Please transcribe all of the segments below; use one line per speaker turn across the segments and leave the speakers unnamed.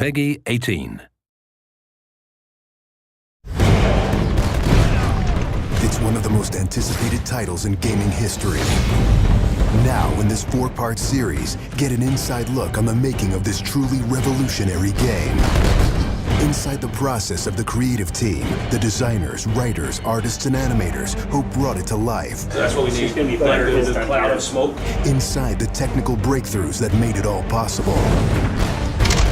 Peggy 18.
It's one of the most anticipated titles in gaming history. Now, in this 4-part series, get an inside look on the making of this truly revolutionary game. Inside the process of the creative team, the designers, writers, artists, and animators who brought it to life.
So that's what we need. It's going to be better than the cloud of smoke.
Inside the technical breakthroughs that made it all possible.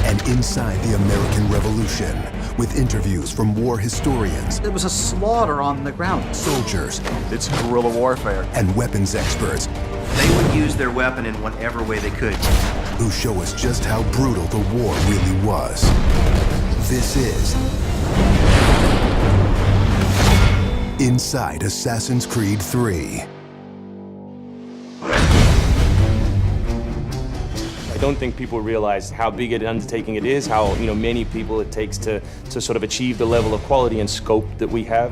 And inside the American Revolution, with interviews from war historians.
There was a slaughter on the ground.
Soldiers.
It's guerrilla warfare.
And weapons experts.
They would use their weapon in whatever way they could.
Who show us just how brutal the war really was. This is Inside Assassin's Creed 3.
I don't think people realize how big an undertaking it is, how many people it takes to sort of achieve the level of quality and scope that we have.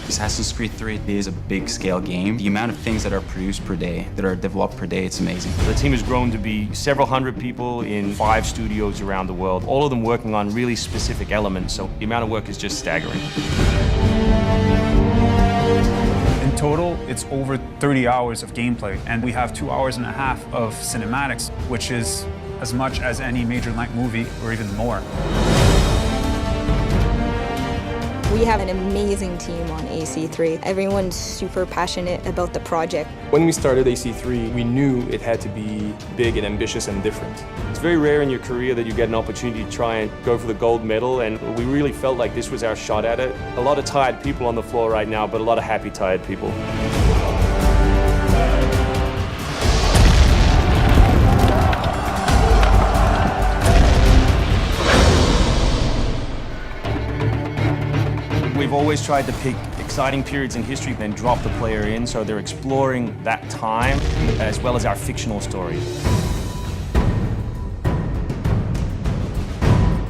Assassin's Creed 3 is a big-scale game. The amount of things that are produced per day, that are developed per day, it's amazing.
The team has grown to be several hundred people in 5 studios around the world, all of them working on really specific elements, so the amount of work is just staggering.
In total, it's over 30 hours of gameplay, and we have 2.5 hours of cinematics, which is as much as any major length movie, or even more.
We have an amazing team on AC3. Everyone's super passionate about the project.
When we started AC3, we knew it had to be big and ambitious and different.
It's very rare in your career that you get an opportunity to try and go for the gold medal, and we really felt like this was our shot at it. A lot of tired people on the floor right now, but a lot of happy, tired people. We've always tried to pick exciting periods in history, then drop the player in, so they're exploring that time as well as our fictional story.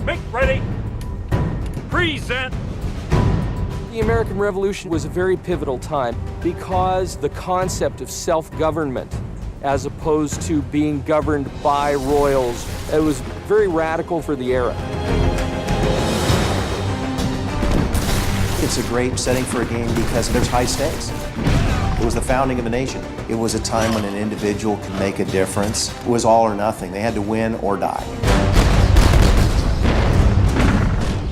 Make ready. Present.
The American Revolution was a very pivotal time because the concept of self-government, as opposed to being governed by royals, it was very radical for the era.
It's a great setting for a game because there's high stakes. It was the founding of a nation. It was a time when an individual could make a difference. It was all or nothing. They had to win or die.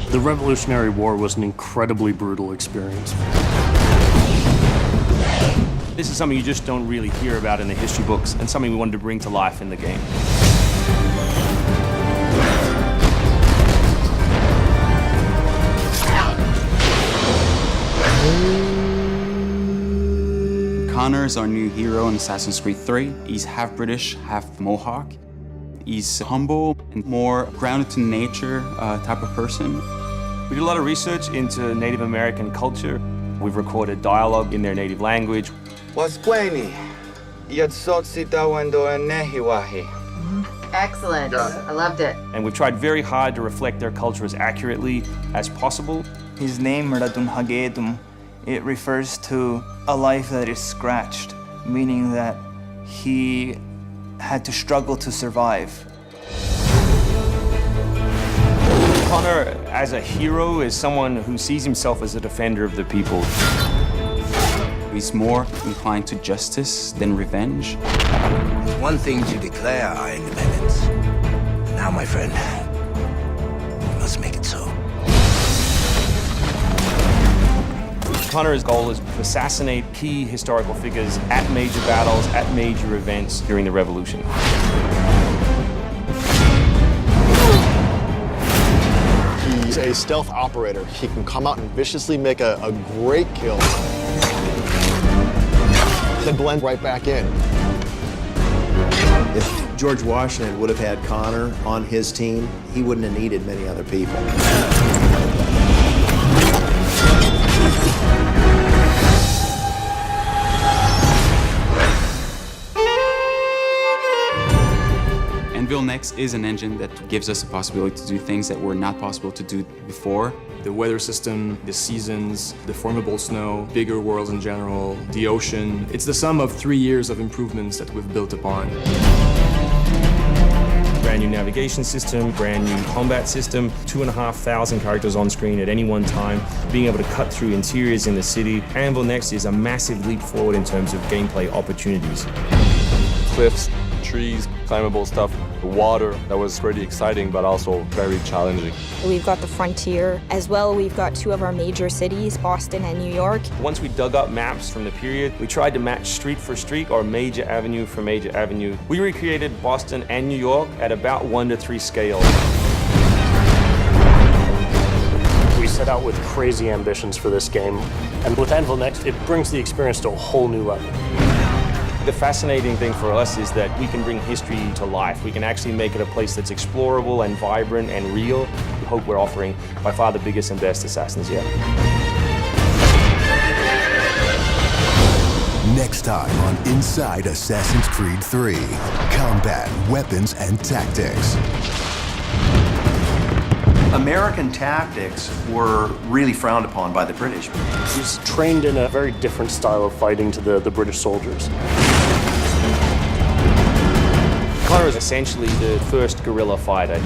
The Revolutionary War was an incredibly brutal experience.
This is something you just don't really hear about in the history books, and something we wanted to bring to life in the game.
Connor is our new hero in Assassin's Creed 3. He's half British, half Mohawk. He's humble and more grounded to nature type of person.
We did a lot of research into Native American culture. We've recorded dialogue in their native language.
Excellent. I loved it.
And we've tried very hard to reflect their culture as accurately as possible.
His name, Radun Hagedum, it refers to a life that is scratched, meaning that he had to struggle to survive.
Connor, as a hero, is someone who sees himself as a defender of the people.
He's more inclined to justice than revenge.
It's one thing to declare our independence. Now, my friend, we must make it so.
Connor's goal is to assassinate key historical figures at major battles, at major events during the Revolution.
He's a stealth operator. He can come out and viciously make a great kill, then blend right back in.
If George Washington would have had Connor on his team, he wouldn't have needed many other people.
Naval Next is an engine that gives us the possibility to do things that were not possible to do before.
The weather system, the seasons, the formable snow, bigger worlds in general, the ocean. It's the sum of 3 years of improvements that we've built upon.
We're brand new navigation system, brand new combat system, 2,500 characters on screen at any one time, being able to cut through interiors in the city. Anvil Next is a massive leap forward in terms of gameplay opportunities.
Cliffs, trees, climbable stuff, the water, that was pretty exciting but also very challenging.
We've got the frontier as well. We've got two of our major cities, Boston and New York.
Once we dug up maps from the period, we tried to match street for street or major avenue for major avenue. We recreated Boston and New York at about 1:3 scale.
We set out with crazy ambitions for this game, and with Anvil Next, it brings the experience to a whole new level.
The fascinating thing for us is that we can bring history to life. We can actually make it a place that's explorable and vibrant and real. We hope we're offering by far the biggest and best Assassins yet.
Next time on Inside Assassin's Creed 3, combat, weapons, and tactics.
American tactics were really frowned upon by the British.
He's trained in a very different style of fighting to the British soldiers.
Connor is essentially the first guerrilla fighter.